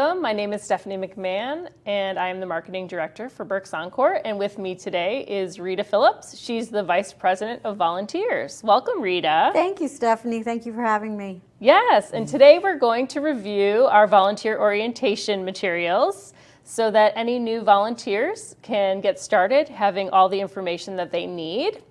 My name is Stephanie McMahon, and I am the Marketing Director for Berks Encore. And with me today is Rita Phillips. She's the Vice President of Volunteers. Welcome, Rita. Thank you, Stephanie. Thank you for having me. Yes, and today we're going to review our volunteer orientation materials so that any new volunteers can get started having all the information that they need.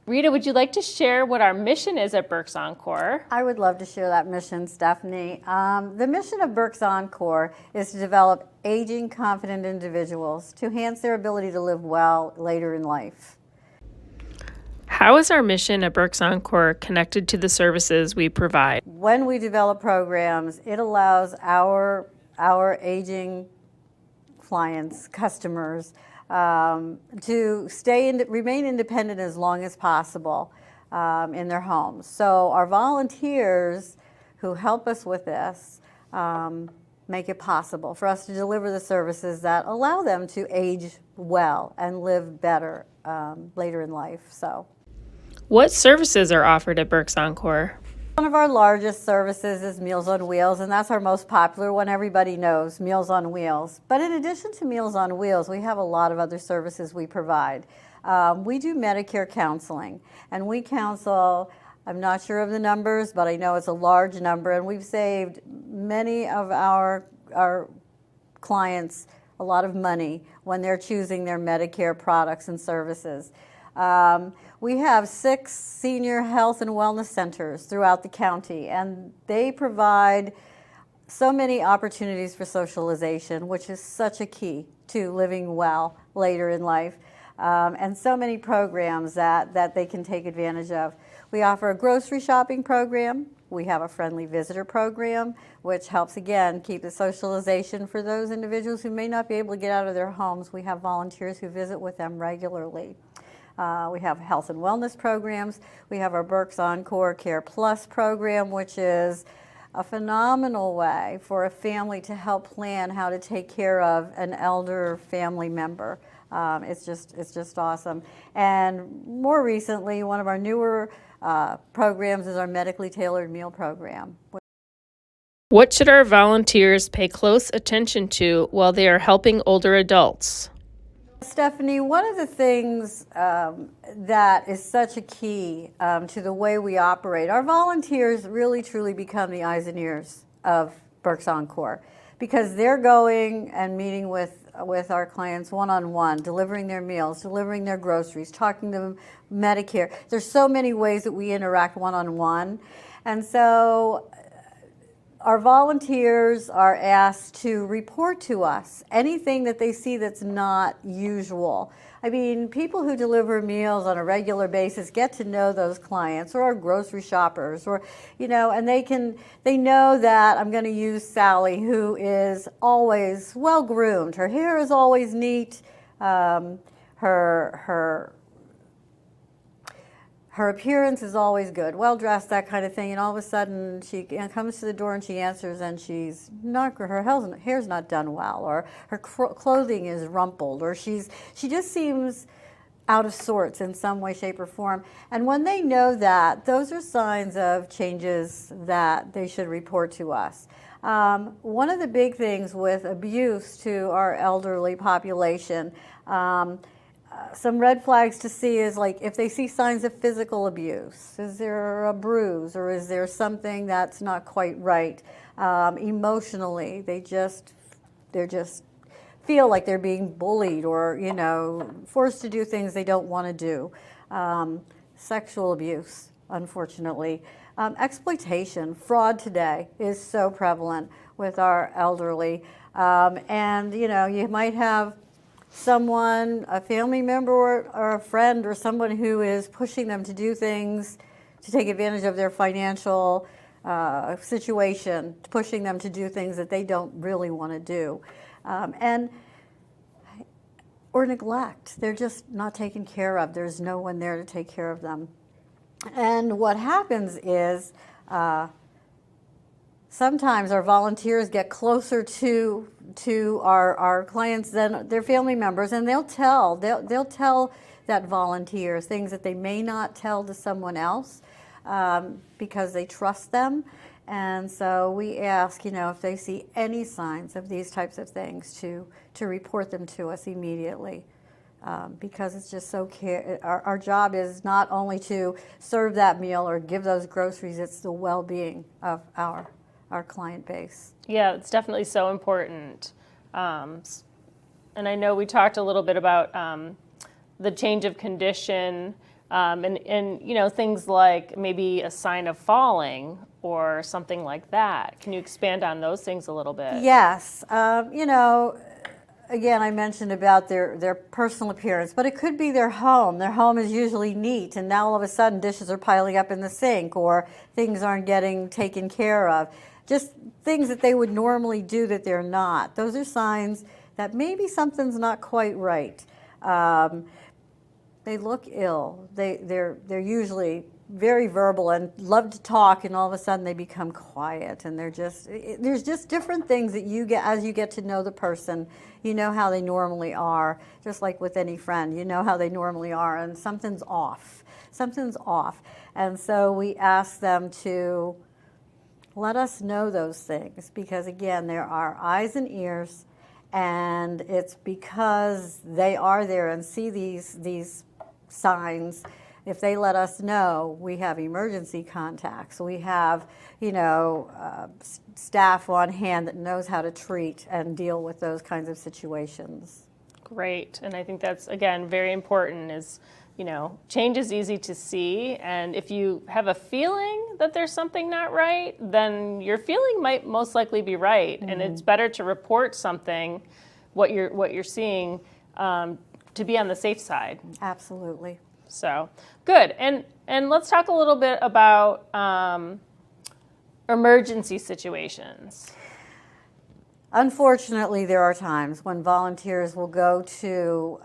Rita, would you like to share what our mission is at Berks Encore? I would love to share that mission, Stephanie. The mission of Berks Encore is to develop aging, confident individuals to enhance their ability to live well later in life. How is our mission at Berks Encore connected to the services we provide? When we develop programs, it allows our aging clients, customers, to remain independent as long as possible in their homes. So our volunteers who help us with this make it possible for us to deliver the services that allow them to age well and live better later in life. So, what services are offered at Berks Encore? One of our largest services is Meals on Wheels, and that's our most popular one. Everybody knows Meals on Wheels. But in addition to Meals on Wheels, we have a lot of other services we provide. We do Medicare counseling, and we counsel, I'm not sure of the numbers, but I know it's a large number, and we've saved many of our clients a lot of money when they're choosing their Medicare products and services. We have 6 senior health and wellness centers throughout the county, and they provide so many opportunities for socialization, which is such a key to living well later in life, and so many programs that they can take advantage of. We offer a grocery shopping program. We have a friendly visitor program, which helps, again, keep the socialization for those individuals who may not be able to get out of their homes. We have volunteers who visit with them regularly. We have health and wellness programs. We have our Berks Encore Care Plus program, which is a phenomenal way for a family to help plan how to take care of an elder family member. It's just awesome. And more recently, one of our newer programs is our medically tailored meal program. What should our volunteers pay close attention to while they are helping older adults? Stephanie, one of the things that is such a key to the way we operate, our volunteers really truly become the eyes and ears of Berks Encore, because they're going and meeting with our clients one-on-one, delivering their meals, delivering their groceries, talking to them Medicare. There's so many ways that we interact one-on-one, and so our volunteers are asked to report to us anything that they see that's not usual. I mean, people who deliver meals on a regular basis get to know those clients or our grocery shoppers, or, and they know that I'm going to use Sally, who is always well groomed. Her hair is always neat. Her appearance is always good, well-dressed, that kind of thing, and all of a sudden she comes to the door and she answers, and her hair's not done well, or her clothing is rumpled, or she just seems out of sorts in some way, shape, or form. And when they know that, those are signs of changes that they should report to us. One of the big things with abuse to our elderly population, some red flags to see is, like, if they see signs of physical abuse. Is there a bruise, or is there something that's not quite right? Emotionally, they just feel like they're being bullied, or forced to do things they don't want to do. Sexual abuse, unfortunately. Exploitation, fraud today is so prevalent with our elderly. And you might have someone, a family member or a friend or someone who is pushing them to do things to take advantage of their financial situation, pushing them to do things that they don't really want to do. Or neglect. They're just not taken care of. There's no one there to take care of them. And what happens is sometimes our volunteers get closer to our clients than their family members, and they'll tell that volunteer things that they may not tell to someone else. because they trust them. And so we ask, if they see any signs of these types of things to report them to us immediately. Because it's just so our job is not only to serve that meal or give those groceries, it's the well-being of our client base. Yeah, it's definitely so important. And I know we talked a little bit about the change of condition and things like maybe a sign of falling or something like that. Can you expand on those things a little bit? Yes. Again, I mentioned about their personal appearance, but it could be their home. Their home is usually neat, and now all of a sudden dishes are piling up in the sink or things aren't getting taken care of. Just things that they would normally do that they're not. Those are signs that maybe something's not quite right. They look ill. They're usually very verbal and love to talk, and all of a sudden they become quiet, and there's just different things that you get as you get to know the person. You know how they normally are, just like with any friend. You know how they normally are, and something's off. And so we ask them to let us know those things, because again, there are eyes and ears, and it's because they are there and see these signs. If they let us know, we have emergency contacts. We have, staff on hand that knows how to treat and deal with those kinds of situations. Great. And I think that's, again, very important is, change is easy to see. And if you have a feeling that there's something not right, then your feeling might most likely be right. Mm-hmm. And it's better to report something, what you're seeing, to be on the safe side. Absolutely. So good. And let's talk a little bit about emergency situations. Unfortunately, there are times when volunteers will go to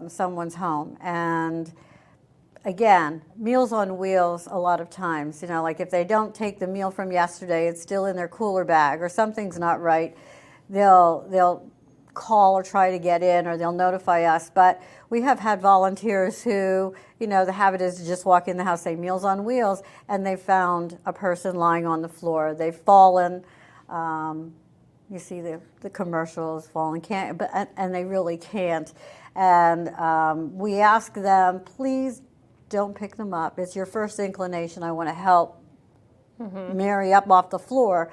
someone's home, and again, Meals on Wheels, a lot of times, like if they don't take the meal from yesterday, it's still in their cooler bag or something's not right, they'll call or try to get in, or they'll notify us. But we have had volunteers who, the habit is to just walk in the house, say Meals on Wheels, and they found a person lying on the floor. They've fallen. You see the commercials, falling, and they really can't. And we ask them, please don't pick them up. It's your first inclination. I want to help Mary up off the floor.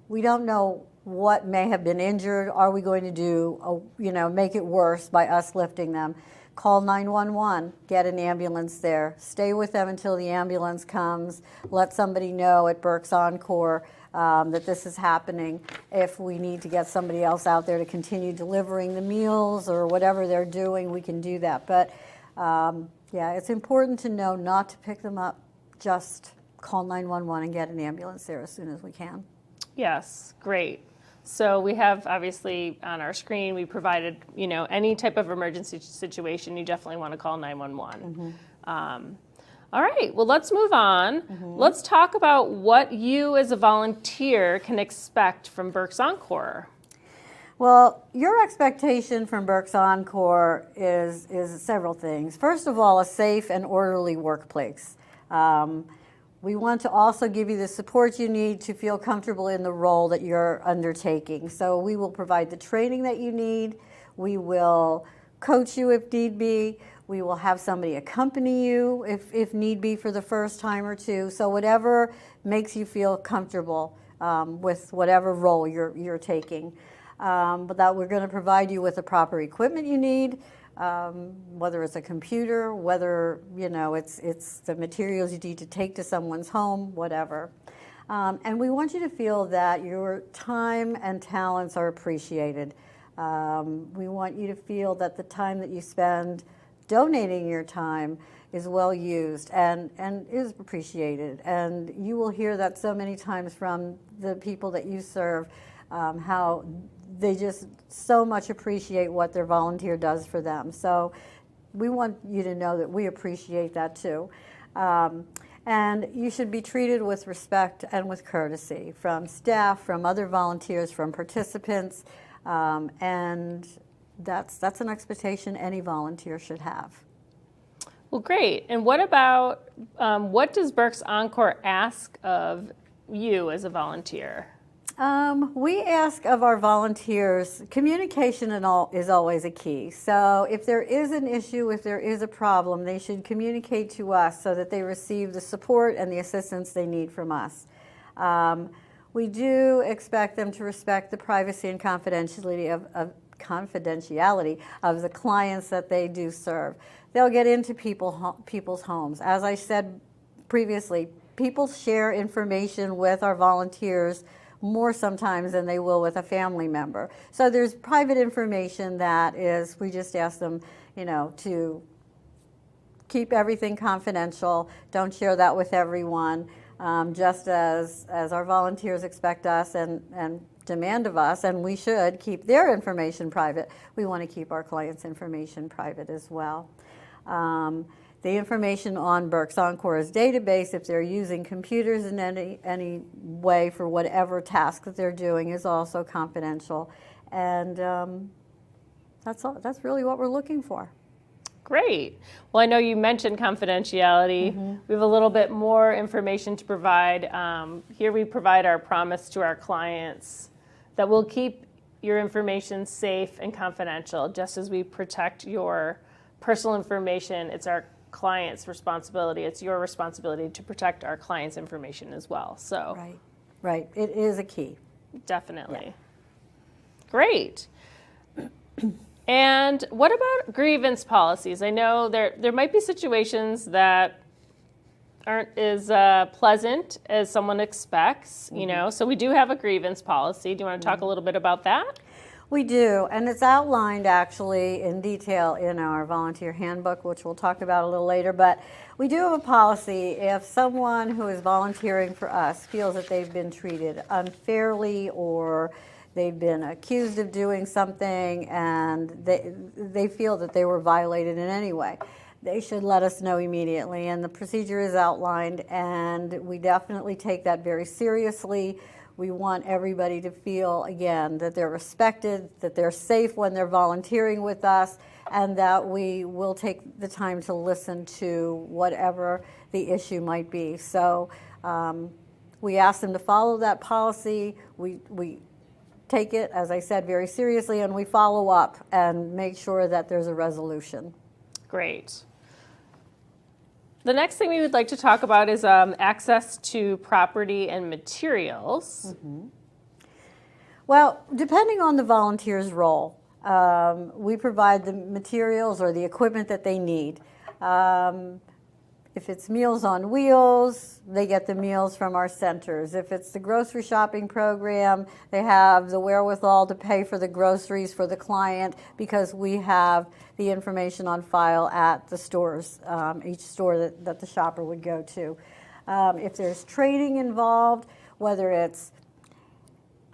We don't know what may have been injured. Are we going to do, make it worse by us lifting them? Call 911, get an ambulance there. Stay with them until the ambulance comes. Let somebody know at Berks Encore that this is happening. If we need to get somebody else out there to continue delivering the meals or whatever they're doing, we can do that. But it's important to know not to pick them up. Just call 911 and get an ambulance there as soon as we can. Yes, great. So we have, obviously, on our screen, we provided, any type of emergency situation, you definitely want to call 911. Mm-hmm. All right, well, let's move on. Mm-hmm. Let's talk about what you as a volunteer can expect from Berks Encore. Well, your expectation from Berks Encore is several things. First of all, a safe and orderly workplace. We want to also give you the support you need to feel comfortable in the role that you're undertaking. So we will provide the training that you need. We will coach you if need be. We will have somebody accompany you if need be for the first time or two. So whatever makes you feel comfortable with whatever role you're taking. But that we're going to provide you with the proper equipment you need. Whether it's a computer, whether it's the materials you need to take to someone's home, whatever. And we want you to feel that your time and talents are appreciated. We want you to feel that the time that you spend donating your time is well used and is appreciated. And you will hear that so many times from the people that you serve, how they just so much appreciate what their volunteer does for them. So we want you to know that we appreciate that too. And you should be treated with respect and with courtesy from staff, from other volunteers, from participants. And that's an expectation any volunteer should have. Well, great. And what about, what does Berks Encore ask of you as a volunteer? We ask of our volunteers, communication is always a key. So if there is an issue, if there is a problem, they should communicate to us so that they receive the support and the assistance they need from us. We do expect them to respect the privacy and confidentiality of the clients that they do serve. They'll get into people's homes. As I said previously, people share information with our volunteers more sometimes than they will with a family member. So there's private information that is, we just ask them, to keep everything confidential. Don't share that with everyone. Just as our volunteers expect us and demand of us, and we should keep their information private, we want to keep our clients' information private as well. The information on Berks Encore's database, if they're using computers in any way for whatever task that they're doing, is also confidential. And that's really what we're looking for. Great. Well, I know you mentioned confidentiality. We have a little bit more information to provide. Here we provide our promise to our clients that we'll keep your information safe and confidential, just as we protect your personal information. It's our client's responsibility. It's your responsibility to protect our client's information as well. So, right. It is a key. Definitely. Yeah. Great. And what about grievance policies? I know there might be situations that aren't as pleasant as someone expects, so we do have a grievance policy. Do you want to talk a little bit about that? We do, and it's outlined actually in detail in our volunteer handbook, which we'll talk about a little later. But we do have a policy if someone who is volunteering for us feels that they've been treated unfairly or they've been accused of doing something and they feel that they were violated in any way, they should let us know immediately. And the procedure is outlined, and we definitely take that very seriously. We want everybody to feel, again, that they're respected, that they're safe when they're volunteering with us, and that we will take the time to listen to whatever the issue might be. So we ask them to follow that policy. We take it, as I said, very seriously, and we follow up and make sure that there's a resolution. Great. The next thing we would like to talk about is access to property and materials. Well, depending on the volunteer's role, we provide the materials or the equipment that they need. If it's Meals on Wheels, they get the meals from our centers. If it's the grocery shopping program, they have the wherewithal to pay for the groceries for the client because we have the information on file at the stores, each store that the shopper would go to. If there's training involved, whether it's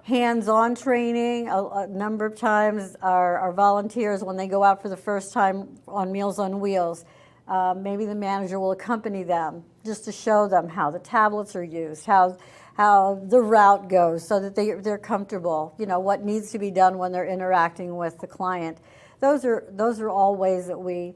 hands-on training, a number of times our volunteers, when they go out for the first time on Meals on Wheels, maybe the manager will accompany them just to show them how the tablets are used, how the route goes, so that they're comfortable, what needs to be done when they're interacting with the client. Those are all ways that we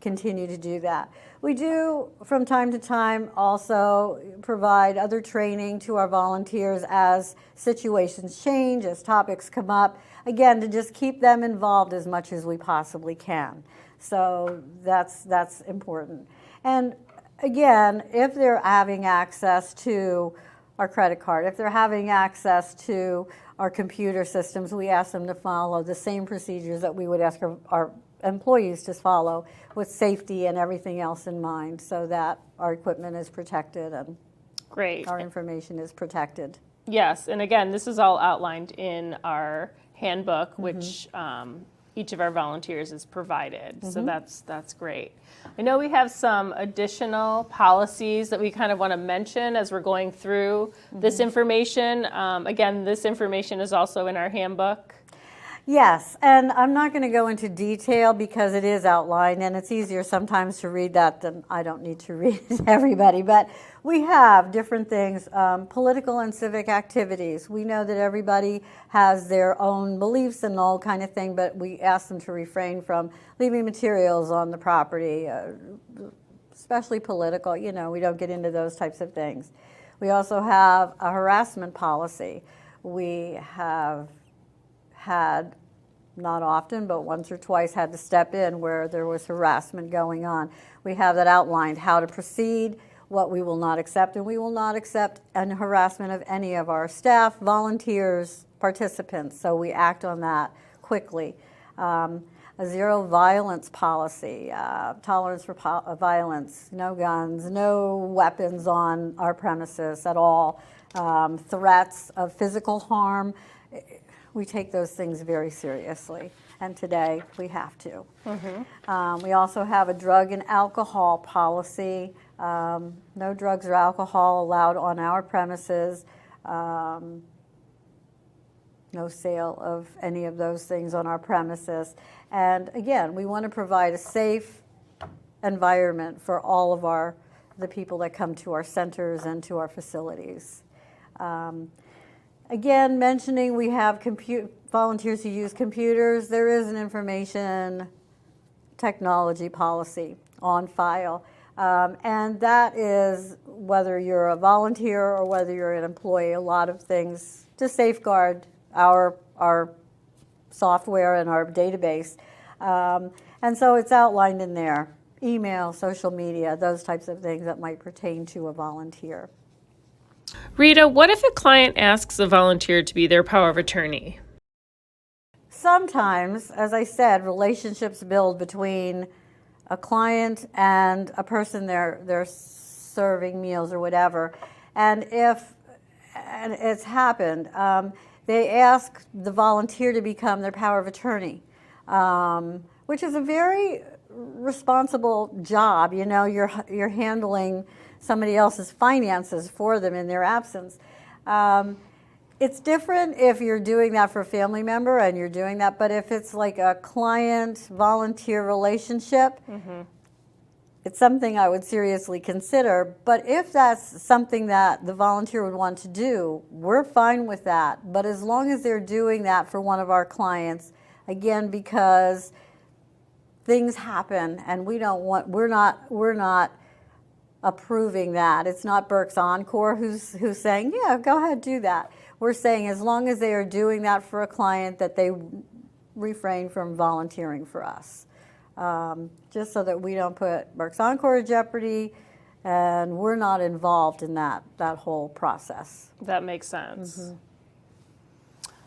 continue to do that. We do, from time to time, also provide other training to our volunteers as situations change, as topics come up, again, to just keep them involved as much as we possibly can. So that's important. And again, if they're having access to our credit card, if they're having access to our computer systems, we ask them to follow the same procedures that we would ask our employees to follow, with safety and everything else in mind, so that our equipment is protected and our information is protected. Yes, and again, this is all outlined in our handbook, which each of our volunteers is provided. So that's great. I know we have some additional policies that we kind of want to mention as we're going through this information. Again, this information is also in our handbook. Yes, and I'm not going to go into detail because it is outlined, and it's easier sometimes to read that than I don't need to read it to everybody. But we have different things, political and civic activities. We know that everybody has their own beliefs and all kind of thing, but we ask them to refrain from leaving materials on the property, especially political. You know, we don't get into those types of things. We also have a harassment policy. We have had, not often, but once or twice had to step in where there was harassment going on. We have that outlined, how to proceed, what we will not accept, and we will not accept any harassment of any of our staff, volunteers, participants, so we act on that quickly. A zero violence policy, tolerance for violence, no guns, no weapons on our premises at all, threats of physical harm. We take those things very seriously, and today we have to. We also have a drug and alcohol policy. No drugs or alcohol allowed on our premises. No sale of any of those things on our premises. And again, we want to provide a safe environment for all of the people that come to our centers and to our facilities. Again, mentioning we have volunteers who use computers. There is an information technology policy on file. And that is whether you're a volunteer or whether you're an employee, a lot of things to safeguard our software and our database. And so it's outlined in there. Email, social media, those types of things that might pertain to a volunteer. Rita, what if a client asks a volunteer to be their power of attorney? Sometimes, as I said, relationships build between a client and a person they're serving meals or whatever. And it's happened, they ask the volunteer to become their power of attorney, which is a very responsible job. You know, you're handling somebody else's finances for them in their absence. It's different if you're doing that for a family member and you're doing that, but if it's like a client-volunteer relationship, it's something I would seriously consider. But if that's something that the volunteer would want to do, we're fine with that. But as long as they're doing that for one of our clients, again, because things happen and we're not approving that. It's not Berks Encore who's saying, yeah, go ahead, do that. We're saying as long as they are doing that for a client, that they refrain from volunteering for us. Just so that we don't put Berks Encore in jeopardy and we're not involved in that whole process. That makes sense.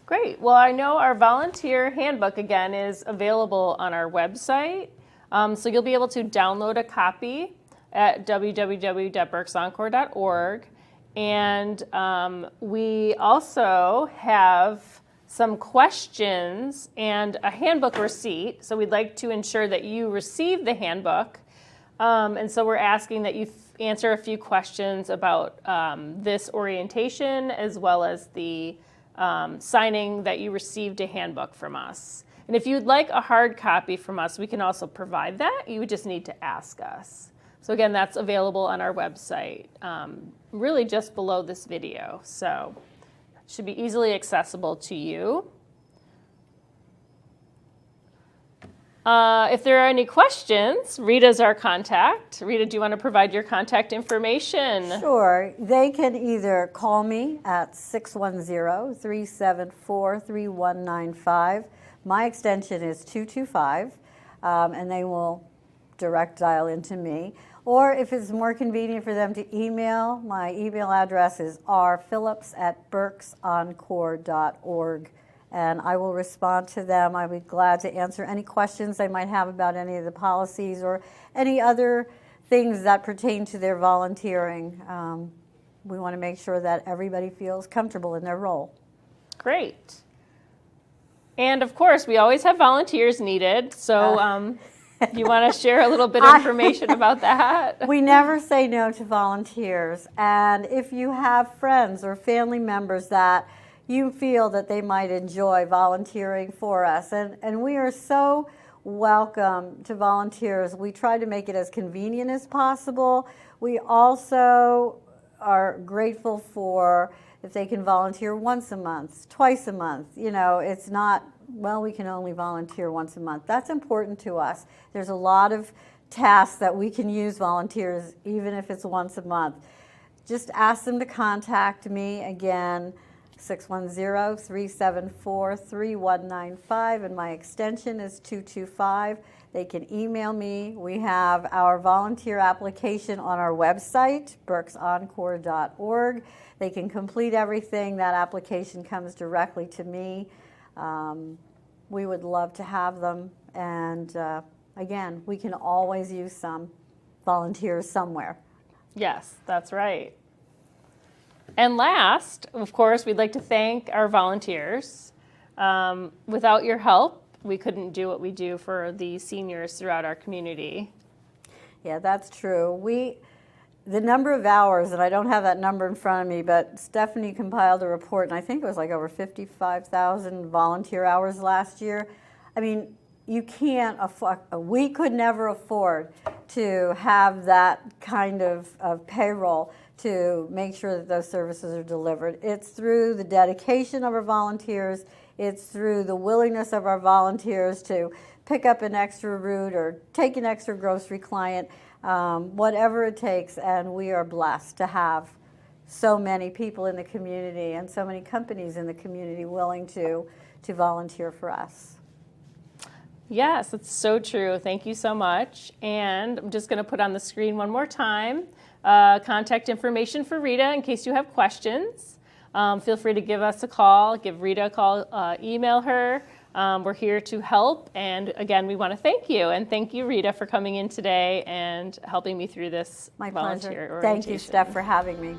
Great. Well, I know our volunteer handbook, again, is available on our website. So you'll be able to download a copy at www.berksencore.org. And we also have some questions and a handbook receipt. So we'd like to ensure that you receive the handbook. And so we're asking that you answer a few questions about this orientation, as well as the signing that you received a handbook from us. And if you'd like a hard copy from us, we can also provide that. You would just need to ask us. So again, that's available on our website, really just below this video. So it should be easily accessible to you. If there are any questions, Rita's our contact. Rita, do you want to provide your contact information? Sure. They can either call me at 610-374-3195. My extension is 225, and they will direct dial into me. Or if it's more convenient for them to email, my email address is rphillips@berksencore.org. And I will respond to them. I'll be glad to answer any questions they might have about any of the policies or any other things that pertain to their volunteering. We want to make sure that everybody feels comfortable in their role. Great. And of course, we always have volunteers needed. So you want to share a little bit of information about that? We never say no to volunteers. And if you have friends or family members that you feel that they might enjoy volunteering for us. And we are so welcome to volunteers. We try to make it as convenient as possible. We also are grateful for if they can volunteer once a month, twice a month. You know, it's not, well, we can only volunteer once a month. That's important to us. There's a lot of tasks that we can use volunteers even if it's once a month. Just ask them to contact me again, 610-374-3195, and my extension is 225. They can email me. We have our volunteer application on our website, berksencore.org. They can complete everything. That application comes directly to me. We would love to have them. And again, we can always use some volunteers somewhere. Yes, that's right. And last, of course, we'd like to thank our volunteers. Without your help, we couldn't do what we do for the seniors throughout our community. Yeah, that's true. The number of hours, and I don't have that number in front of me, but Stephanie compiled a report, and I think it was like over 55,000 volunteer hours last year. I mean, you can't afford, we could never afford to have that kind of payroll to make sure that those services are delivered. It's through the dedication of our volunteers. It's through the willingness of our volunteers to pick up an extra route or take an extra grocery client, whatever it takes. And we are blessed to have so many people in the community and so many companies in the community willing to volunteer for us. Yes, it's so true. Thank you so much. And I'm just going to put on the screen one more time contact information for Rita in case you have questions. Feel free to give us a call, give Rita a call, email her. We're here to help. And again, we want to thank you. And thank you, Rita, for coming in today and helping me through this My volunteer pleasure. orientation. Thank you, Steph, for having me.